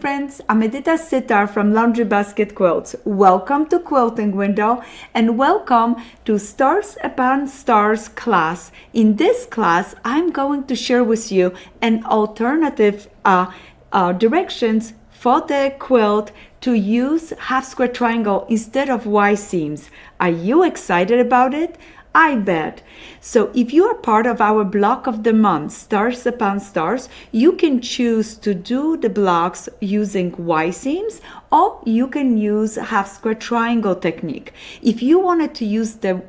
friends, I'm Edyta Sitar from Laundry Basket Quilts. Welcome to Quilting Window and welcome to Stars Upon Stars class. In this class, I'm going to share with you an alternative directions for the quilt to use half square triangle instead of Y seams. Are you excited about it? I bet. So if you are part of our block of the month, Stars Upon Stars, you can choose to do the blocks using Y seams or you can use half square triangle technique. If you wanted to use the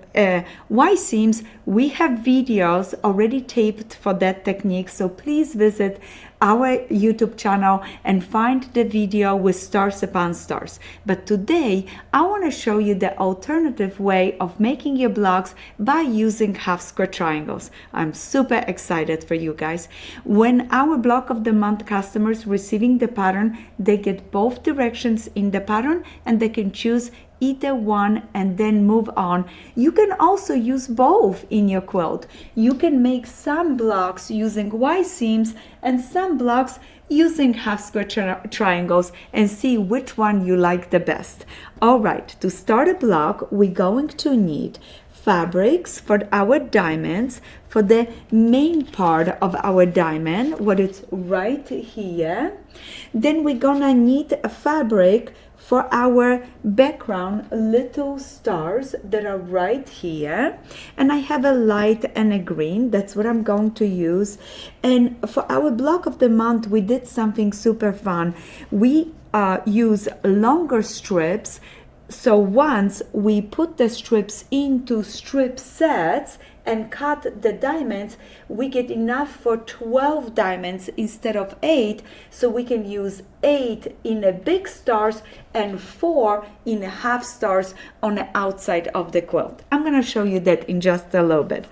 Y seams, we have videos already taped for that technique. So please visit our YouTube channel and find the video with Stars Upon Stars. But today, I want to show you the alternative way of making your blocks by using half square triangles. I'm super excited for you guys. When our block of the month customers receiving the pattern, they get both directions in the pattern and they can choose either one and then move on. You can also use both in your quilt. You can make some blocks using Y seams and some blocks using half square triangles and see which one you like the best. All right, to start a block, we're going to need fabrics for our diamonds, for the main part of our diamond, what is right here. Then we're gonna need a fabric for our background little stars that are right here, and I have a light and a green. That's what I'm going to use. And for our block of the month, we did something super fun. We use longer strips. So once we put the strips into strip sets and cut the diamonds, we get enough for 12 diamonds instead of 8. So we can use 8 in the big stars and 4 in the half stars on the outside of the quilt. I'm going to show you that in just a little bit.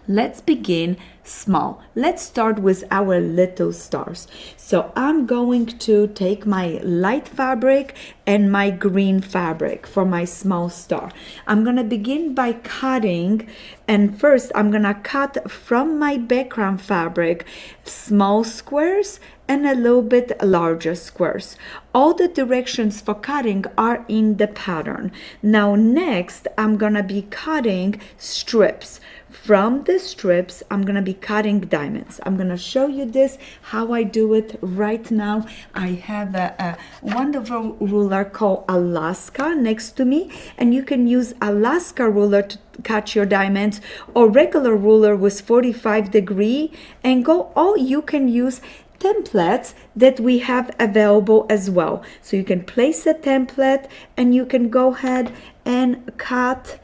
Let's begin small. Let's start with our little stars. So I'm going to take my light fabric and my green fabric for my small star. I'm gonna begin by cutting, and first I'm gonna cut from my background fabric small squares and a little bit larger squares. All the directions for cutting are in the pattern. Now next I'm gonna be cutting strips. From the strips, I'm gonna be cutting diamonds. I'm gonna show you this, how I do it right now. I have a wonderful ruler called Alaska next to me, and you can use Alaska ruler to cut your diamonds or regular ruler with 45-degree angle, or you can use templates that we have available as well. So you can place a template and you can go ahead and cut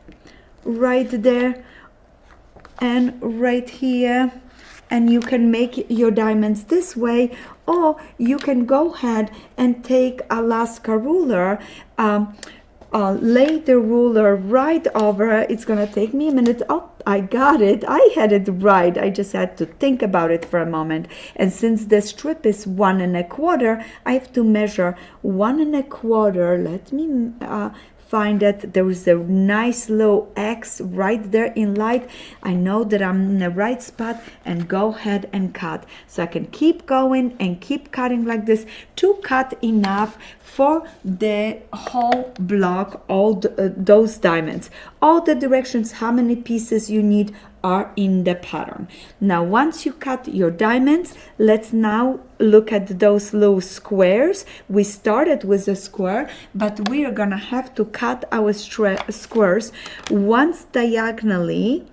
right there and right here, and you can make your diamonds this way, or you can go ahead and take Alaska ruler, lay the ruler right over. It's gonna take me a minute. Oh, I got it. I had it right. I just had to think about it for a moment. And since the strip is 1 1/4, I have to measure 1 1/4. Let me find that there is a nice little X right there in light. I know that I'm in the right spot, and go ahead and cut. So I can keep going and keep cutting like this to cut enough for the whole block, all those diamonds. All the directions, how many pieces you need are in the pattern. Now once you cut your diamonds, let's now look at those little squares. We started with a square, but we are gonna have to cut our squares once diagonally,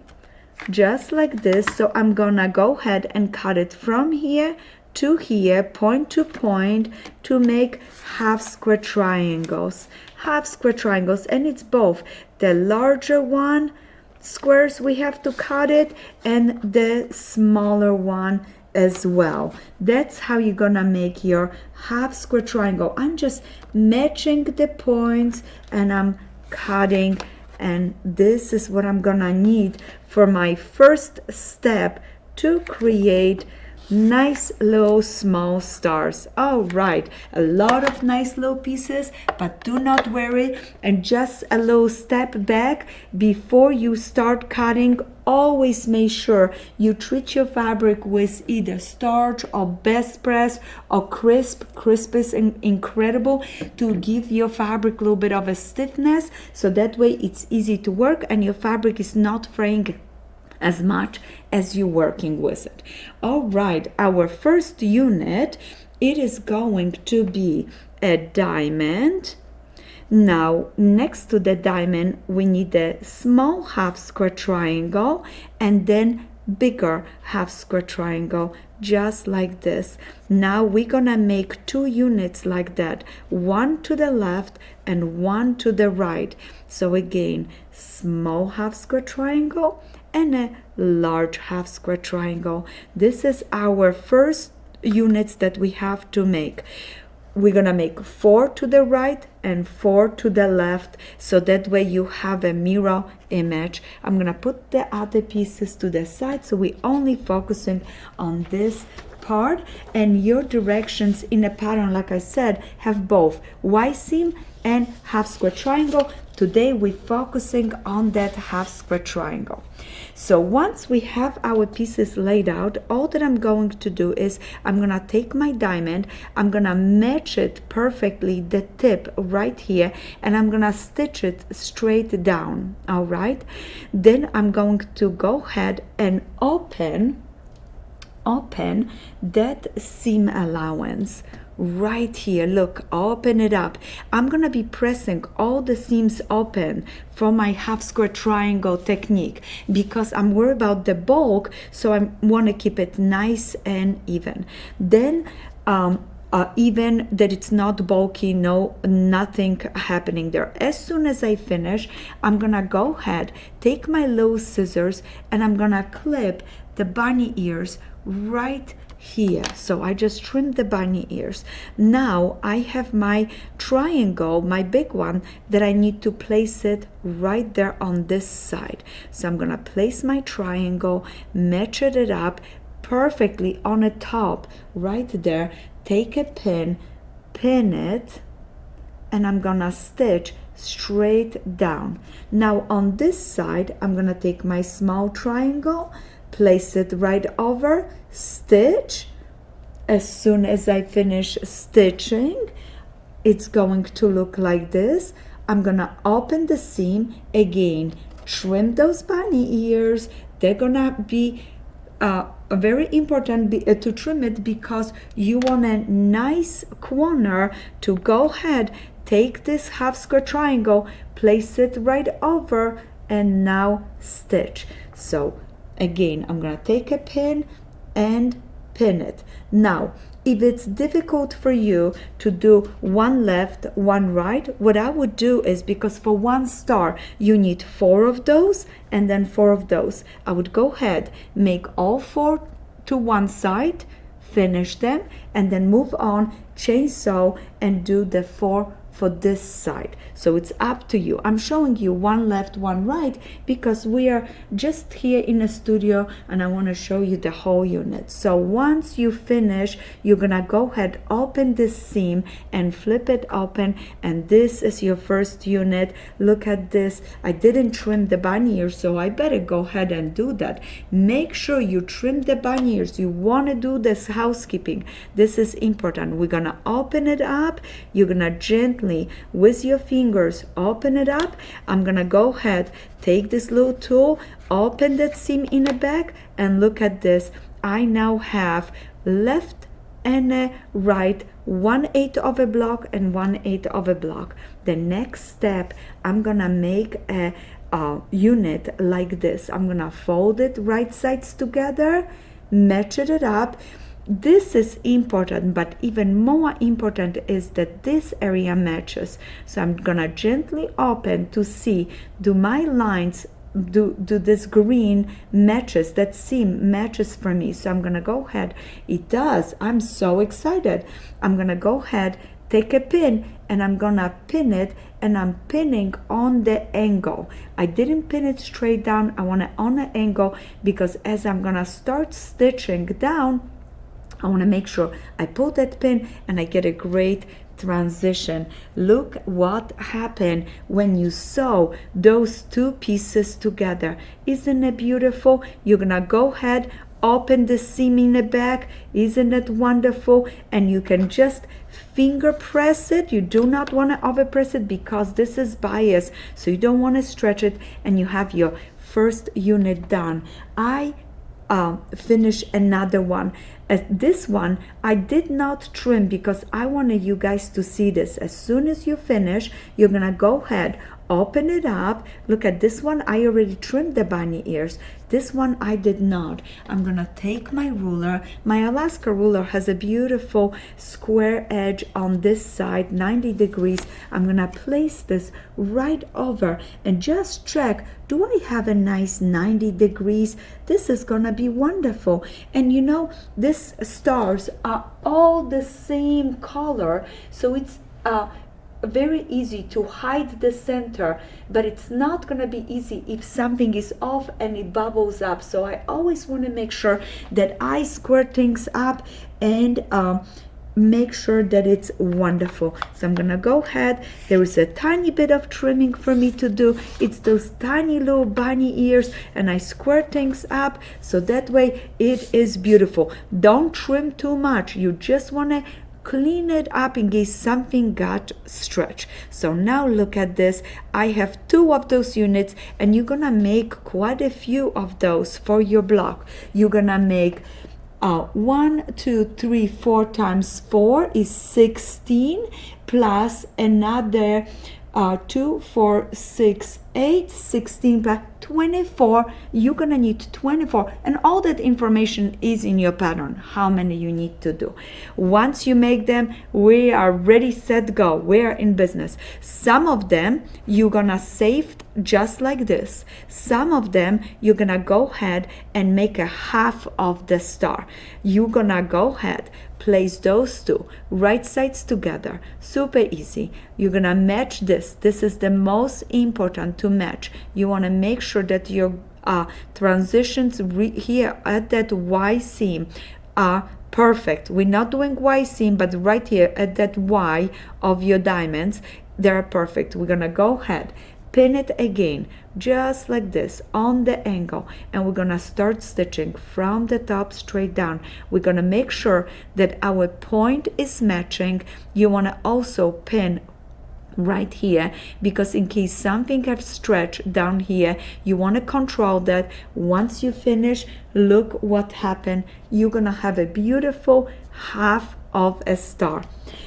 just like this. So I'm gonna go ahead and cut it from here to here, point to point, to make half square triangles. Half square triangles, and it's both the larger one squares we have to cut it and the smaller one as well. That's how you're gonna make your half square triangle. I'm just matching the points and I'm cutting, and this is what I'm gonna need for my first step to create nice little small stars. All right, a lot of nice little pieces, but do not worry, and just a little step back before you start cutting. Always make sure you treat your fabric with either starch or best press or crisp. Crisp is incredible to give your fabric a little bit of a stiffness, so that way it's easy to work and your fabric is not fraying as much as you're working with it. All right, our first unit, it is going to be a diamond. Now, next to the diamond, we need a small half square triangle and then bigger half square triangle, just like this. Now we're gonna make 2 units like that, one to the left and one to the right. So again, small half square triangle and a large half square triangle. This is our first units that we have to make. We're gonna make 4 to the right and 4 to the left, so that way you have a mirror image. I'm gonna put the other pieces to the side, so we're only focusing on this part. And your directions in a pattern, like I said, have both Y seam and half square triangle. Today we're focusing on that half square triangle. So once we have our pieces laid out, all that I'm going to do is I'm gonna take my diamond, I'm gonna match it perfectly, the tip right here, and I'm gonna stitch it straight down. All right, then I'm going to go ahead and open that seam allowance right here. Look, open it up. I'm gonna be pressing all the seams open for my half square triangle technique because I'm worried about the bulk, so I want to keep it nice and even. Then even that it's not bulky, nothing happening there. As soon as I finish, I'm gonna go ahead, take my little scissors, and I'm gonna clip the bunny ears right here. So I just trimmed the bunny ears. Now I have my triangle, my big one, that I need to place it right there on this side. So I'm gonna place my triangle, match it up perfectly on the top right there, take a pin it, and I'm gonna stitch straight down. Now on this side, I'm gonna take my small triangle, place it right over, stitch. As soon as I finish stitching, it's going to look like this. I'm gonna open the seam again, trim those bunny ears. They're gonna be very important to trim it because you want a nice corner to go ahead, take this half square triangle, place it right over, and now stitch. So again, I'm gonna take a pin and pin it. Now, if it's difficult for you to do one left, one right, what I would do is, because for one star you need 4 of those and then 4 of those, I would go ahead, make all 4 to one side, finish them, and then move on, chainsaw, and do the 4 for this side. So it's up to you. I'm showing you one left, one right, because we are just here in a studio and I want to show you the whole unit. So once you finish, you're gonna go ahead, open this seam and flip it open, and this is your first unit. Look at this. I didn't trim the bunny ears, so I better go ahead and do that. Make sure you trim the bunny ears. You want to do this housekeeping. This is important. We're gonna open it up. You're gonna gently with your fingers open it up. I'm gonna go ahead, take this little tool, open that seam in the back, and look at this. I now have left and a right, 1/8 of a block and 1/8 of a block. The next step, I'm gonna make a unit like this. I'm gonna fold it right sides together, match it up. This is important, but even more important is that this area matches. So I'm gonna gently open to see, do my lines, do this green matches, that seam matches for me. So I'm gonna go ahead, it does. I'm so excited. I'm gonna go ahead, take a pin, and I'm gonna pin it, and I'm pinning on the angle. I didn't pin it straight down. I want it on an angle because as I'm gonna start stitching down, I want to make sure I pull that pin and I get a great transition. Look what happened when you sew those two pieces together. Isn't it beautiful? You're gonna go ahead, open the seam in the back. Isn't it wonderful? And you can just finger press it. You do not want to over press it because this is bias, so you don't want to stretch it, and you have your first unit done. I finish another one. This one I did not trim because I wanted you guys to see this. As soon as you finish, you're gonna go ahead, open it up. Look at this one, I already trimmed the bunny ears. This one I did not. I'm gonna take my ruler. My Alaska ruler has a beautiful square edge on this side, 90 degrees. I'm gonna place this right over and just check, do I have a nice 90 degrees? This is gonna be wonderful. And you know, these stars are all the same color, so it's very easy to hide the center, but it's not going to be easy if something is off and it bubbles up. So I always want to make sure that I square things up and make sure that it's wonderful. So I'm gonna go ahead. There is a tiny bit of trimming for me to do. It's those tiny little bunny ears, and I square things up so that way it is beautiful. Don't trim too much. You just want to clean it up in case something got stretched. So now look at this. I have 2 of those units, and you're gonna make quite a few of those for your block. You're gonna make 1, 2, 3, 4 times 4 is 16, plus another 2, 4, 6, 8, 16 plus 24. You're gonna need 24, and all that information is in your pattern, how many you need to do. Once you make them, we are ready, set, go. We are in business. Some of them you're gonna save just like this. Some of them you're gonna go ahead and make a half of the star. You're gonna go ahead, place those 2 right sides together. Super easy. You're gonna match this. This is the most important to match. You want to make sure that your transitions here at that Y seam are perfect. We're not doing Y seam, but right here at that Y of your diamonds, they're perfect. We're gonna go ahead, pin it again just like this on the angle, and we're gonna start stitching from the top straight down. We're gonna make sure that our point is matching. You want to also pin right here, because in case something has stretched down here, you want to control that. Once you finish, look what happened. You're gonna have a beautiful half of a star.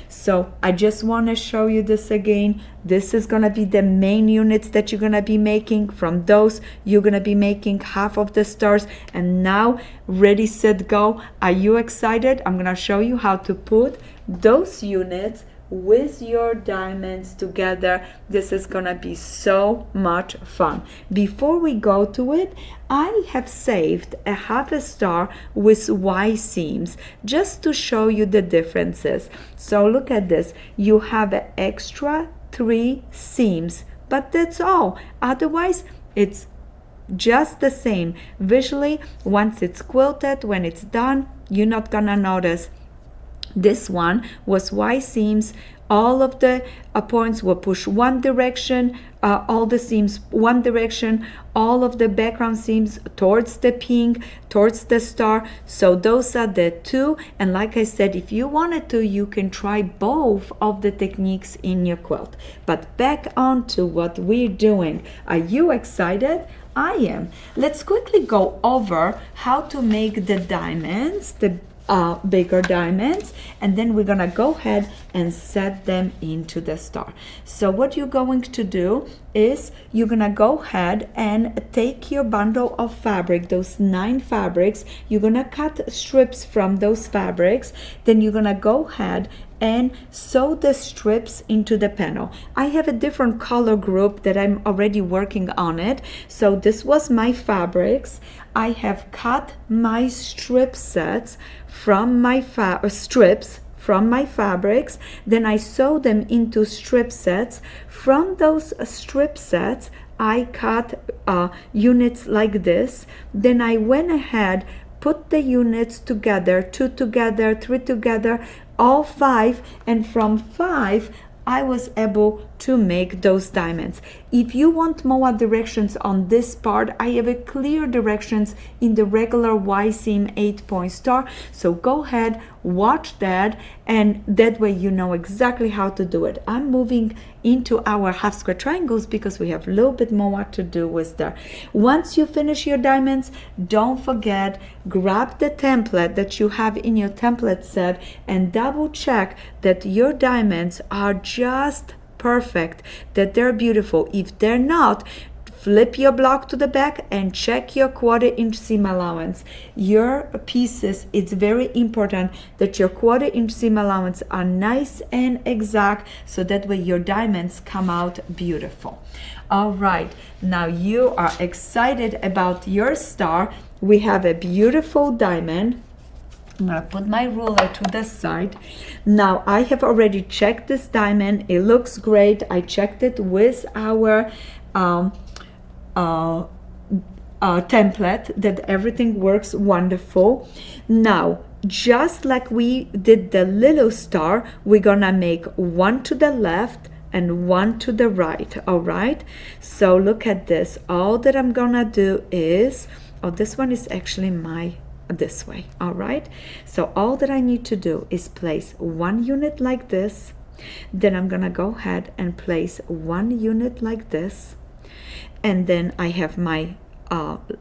So I just want to show you this again. This is gonna be the main units that you're gonna be making. From those, you're gonna be making half of the stars. And now, ready, set, go. Are you excited? I'm gonna show you how to put those units with your diamonds together. This is gonna be so much fun. Before we go to it, I have saved a half a star with Y seams just to show you the differences. So look at this. You have an extra 3 seams, but that's all. Otherwise, it's just the same. Visually, once it's quilted, when it's done, you're not gonna notice. This one was Y seams. All of the points were pushed one direction, all the seams one direction, all of the background seams towards the pink, towards the star. So those are the 2. And like I said, if you wanted to, you can try both of the techniques in your quilt. But back on to what we're doing. Are you excited? I am. Let's quickly go over how to make the diamonds, the bigger diamonds, and then we're gonna go ahead and set them into the star. So what you're going to do is you're gonna go ahead and take your bundle of fabric, those 9 fabrics. You're gonna cut strips from those fabrics. Then you're gonna go ahead and sew the strips into the panel. I have a different color group that I'm already working on it. So this was my fabrics. I have cut my strip sets from my strips from my fabrics. Then I sew them into strip sets. From those strip sets, I cut units like this. Then I went ahead, put the units together, 2 together, 3 together, all 5, and from 5 I was able to make those diamonds. If you want more directions on this part, I have a clear directions in the regular Y seam 8-point star. So go ahead, watch that, and that way you know exactly how to do it. I'm moving into our half square triangles because we have a little bit more to do with that. Once you finish your diamonds, don't forget, grab the template that you have in your template set and double check that your diamonds are just perfect, that they're beautiful. If they're not, flip your block to the back and check your 1/4-inch seam allowance. Your pieces, it's very important that your 1/4-inch seam allowance are nice and exact, so that way your diamonds come out beautiful. All right, now you are excited about your star. We have a beautiful diamond. I'm gonna put my ruler to the side. Now I have already checked this diamond. It looks great. I checked it with our template, that everything works wonderful. Now, just like we did the little star, we're gonna make one to the left and one to the right. All right, so look at this. All that I'm gonna do is, oh, this one is actually this way. All right, so all that I need to do is place one unit like this, then I'm gonna go ahead and place one unit like this, and then I have my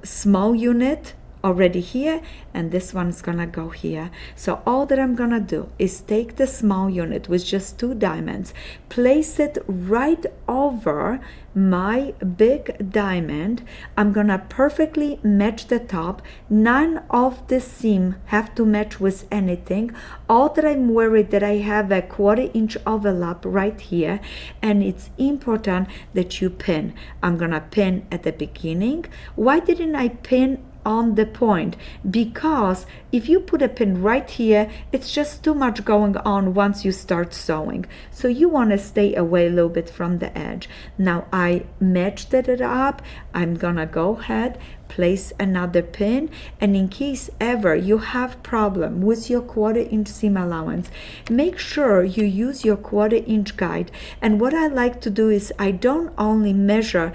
small unit already here, and this one's gonna go here. So all that I'm gonna do is take the small unit with just 2 diamonds, place it right over my big diamond. I'm gonna perfectly match the top. None of the seam have to match with anything. All that I'm worried that I have a 1/4-inch overlap right here, and it's important that you pin. I'm gonna pin at the beginning. Why didn't I pin on the point? Because if you put a pin right here, it's just too much going on once you start sewing, so you want to stay away a little bit from the edge. Now I matched it up. I'm gonna go ahead, place another pin, and in case ever you have problem with your 1/4-inch seam allowance, make sure you use your 1/4-inch guide. And what I like to do is, I don't only measure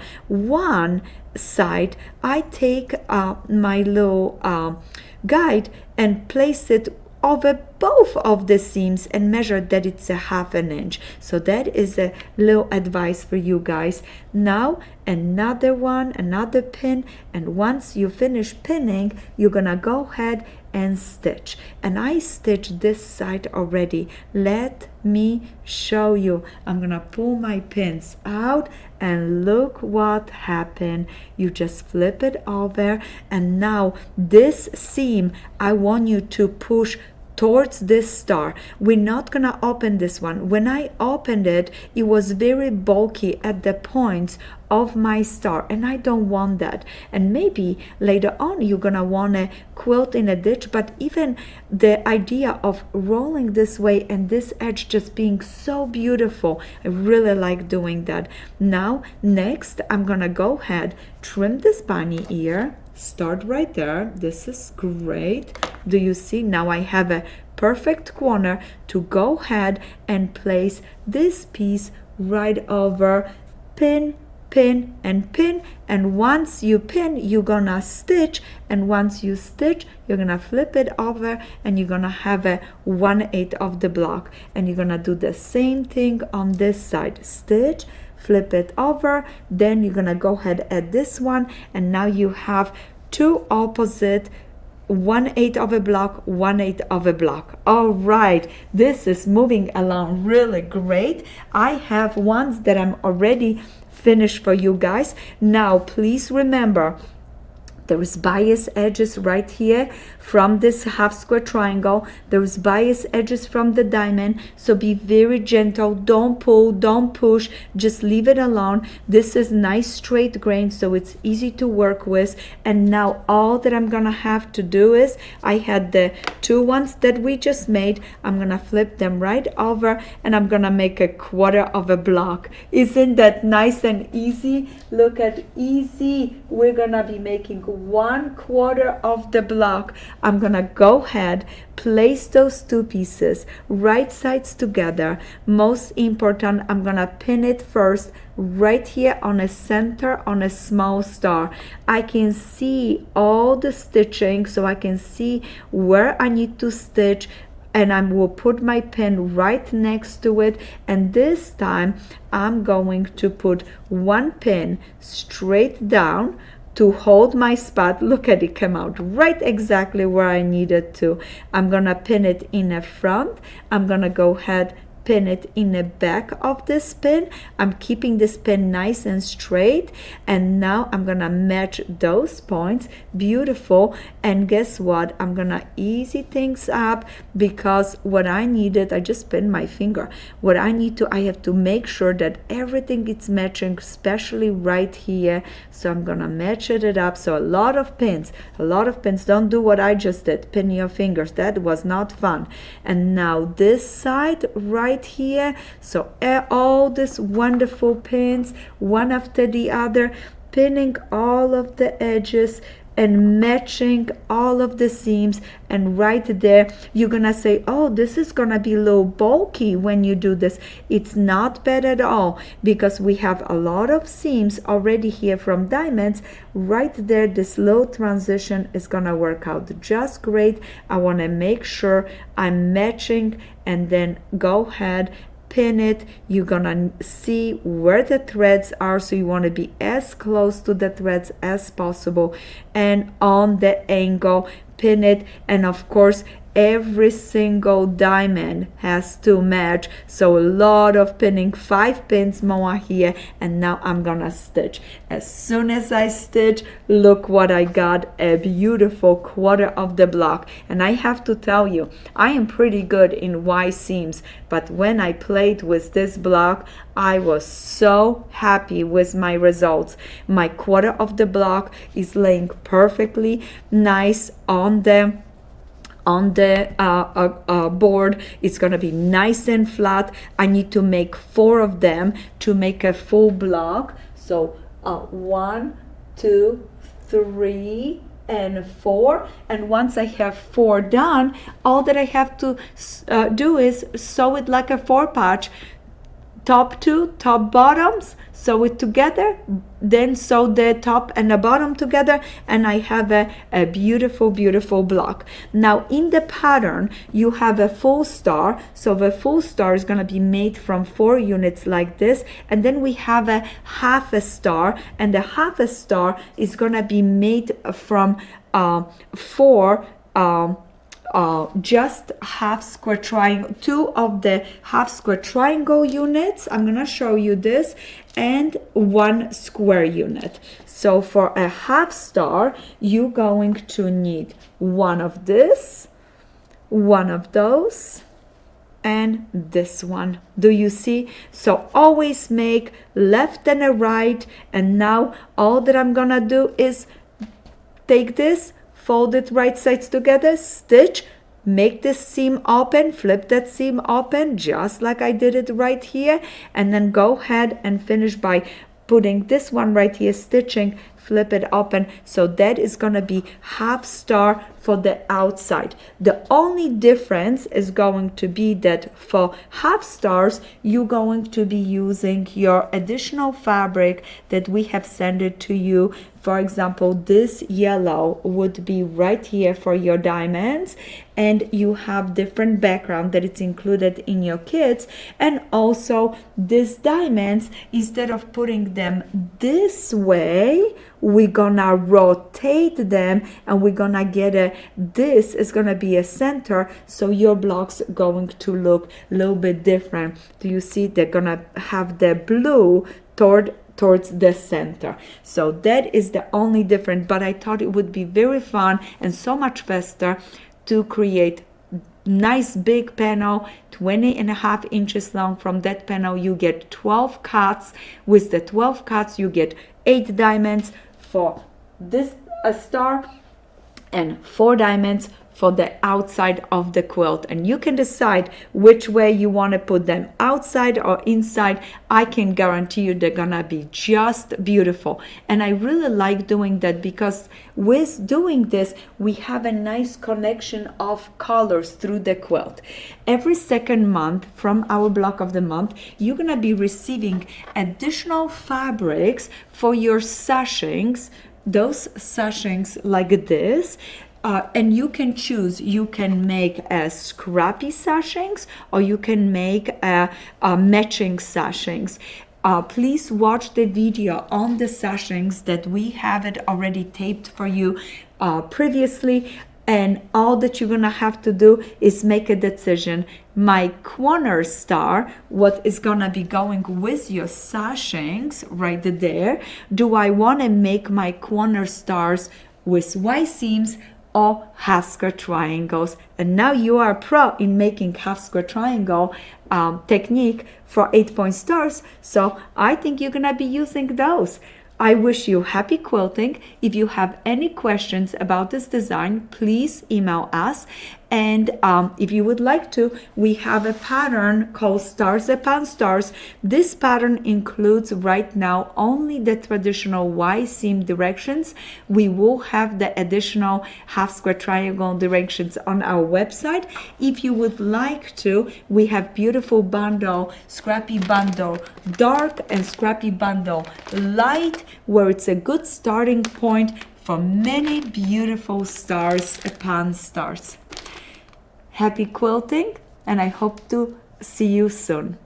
one side, I take my little guide and place it over both of the seams and measure that it's a 1/2 inch. So that is a little advice for you guys. Now another one, another pin, and once you finish pinning, you're gonna go ahead and stitch. And I stitched this side already. Let me show you. I'm gonna pull my pins out, and look what happened. You just flip it over, and now this seam, I want you to push towards this star. We're not gonna open this one. When I opened it, it was very bulky at the points of my star, and I don't want that. And maybe later on you're gonna want to quilt in a ditch, but even the idea of rolling this way and this edge just being so beautiful, I really like doing that. Now next I'm gonna go ahead, trim this bunny ear, start right there. This is great. Do you see? Now I have a perfect corner to go ahead and place this piece right over, pin, pin, and pin. And once you pin, you're gonna stitch, and once you stitch, you're gonna flip it over, and you're gonna have a 1/8 of the block. And you're gonna do the same thing on this side. Stitch, flip it over, then you're gonna go ahead at this one, and now you have 2 opposite 1/8 of a block, 1/8 of a block. All right, this is moving along really great. I have ones that I'm already finished for you guys. Now please remember, there is bias edges right here from this half square triangle. There is bias edges from the diamond, so be very gentle. Don't pull, don't push, just leave it alone. This is nice straight grain, so it's easy to work with. And now all that I'm gonna have to do is, I had the 2 ones that we just made, I'm gonna flip them right over, and I'm gonna make a 1/4 of a block. Isn't that nice and easy? Look at easy. We're gonna be making 1/4 of the block. I'm gonna go ahead, place those two pieces right sides together. Most important, I'm gonna pin it first right here on a center on a small star. I can see all the stitching, so I can see where I need to stitch, and I will put my pin right next to it. And this time I'm going to put one pin straight down to hold my spot. Look at it, come out right exactly where I needed to. I'm gonna pin it in the front. I'm gonna go ahead, pin it in the back of this pin. I'm keeping this pin nice and straight, and now I'm gonna match those points. Beautiful. And guess what, I'm gonna easy things up, because what I needed, I just pinned my finger. What I need to, I have to make sure that everything is matching, especially right here. So I'm gonna match it up. So a lot of pins. Don't do what I just did, pin your fingers. That was not fun. And now this side right here, so all these wonderful pins, one after the other, pinning all of the edges and matching all of the seams. And right there, you're gonna say, oh, this is gonna be a little bulky when you do this. It's not bad at all, because we have a lot of seams already here from diamonds. Right there, this little transition is gonna work out just great. I wanna make sure I'm matching, and then go ahead, pin it. You're gonna see where the threads are, so you want to be as close to the threads as possible, and on the angle pin it. And of course, every single diamond has to match, so a lot of pinning, 5 pins more here. And now I'm gonna stitch. As soon as I stitch, look what I got, a beautiful 1/4 of the block. And I have to tell you, I am pretty good in Y seams, but when I played with this block, I was so happy with my results. My 1/4 of the block is laying perfectly nice on the board. It's gonna be nice and flat. I need to make 4 of them to make a full block. So 1, 2, 3 and 4. And once I have 4 done, all that I have to do is sew it like a 4-patch. Top to top bottoms, sew it together, then sew the top and the bottom together, and I have a beautiful block. Now in the pattern you have a full star, so the full star is going to be made from 4 units like this, and then we have a half a star, and the half a star is going to be made from 4 just half square triangle, 2 of the half square triangle units. I'm gonna show you this, and 1 square unit. So for a half star, you're going to need 1 of this, 1 of those, and this one. Do you see? So always make left and a right. And now all that I'm gonna do is take this, fold it right sides together, stitch, make this seam open, flip that seam open just like I did it right here, and then go ahead and finish by putting this one right here, stitching, flip it open. So that is gonna be half star for the outside. The only difference is going to be that for half stars, you're going to be using your additional fabric that we have sent it to you. For example, this yellow would be right here for your diamonds, and you have different background that it's included in your kits. And also these diamonds, instead of putting them this way, we're gonna rotate them, and we're gonna get this is gonna be a center, so your blocks going to look a little bit different. Do you see? They're gonna have the blue towards the center. So that is the only difference, but I thought it would be very fun and so much faster to create nice big panel, 20.5 inches long. From that panel you get 12 cuts. With the 12 cuts you get 8 diamonds for this star, and 4 diamonds for the outside of the quilt, and you can decide which way you want to put them, outside or inside. I can guarantee you they're gonna be just beautiful. And I really like doing that because with doing this we have a nice connection of colors through the quilt. Every second month from our block of the month, you're gonna be receiving additional fabrics for your sashings, those sashings like this. And you can choose, you can make a scrappy sashings or you can make a matching sashings. Please watch the video on the sashings that we have it already taped for you previously, and all that you're gonna have to do is make a decision. My corner star, what is gonna be going with your sashings right there, do I want to make my corner stars with Y seams or half square triangles? And now you are a pro in making half square triangle technique for 8-point stars, so I think you're gonna be using those. I wish you happy quilting. If you have any questions about this design, please email us. And if you would like to, we have a pattern called Stars Upon Stars. This pattern includes right now only the traditional Y seam directions. We will have the additional half square triangle directions on our website. If you would like to, we have beautiful bundle, scrappy bundle, dark and scrappy bundle, light, where it's a good starting point for many beautiful stars upon stars. Happy quilting, and I hope to see you soon.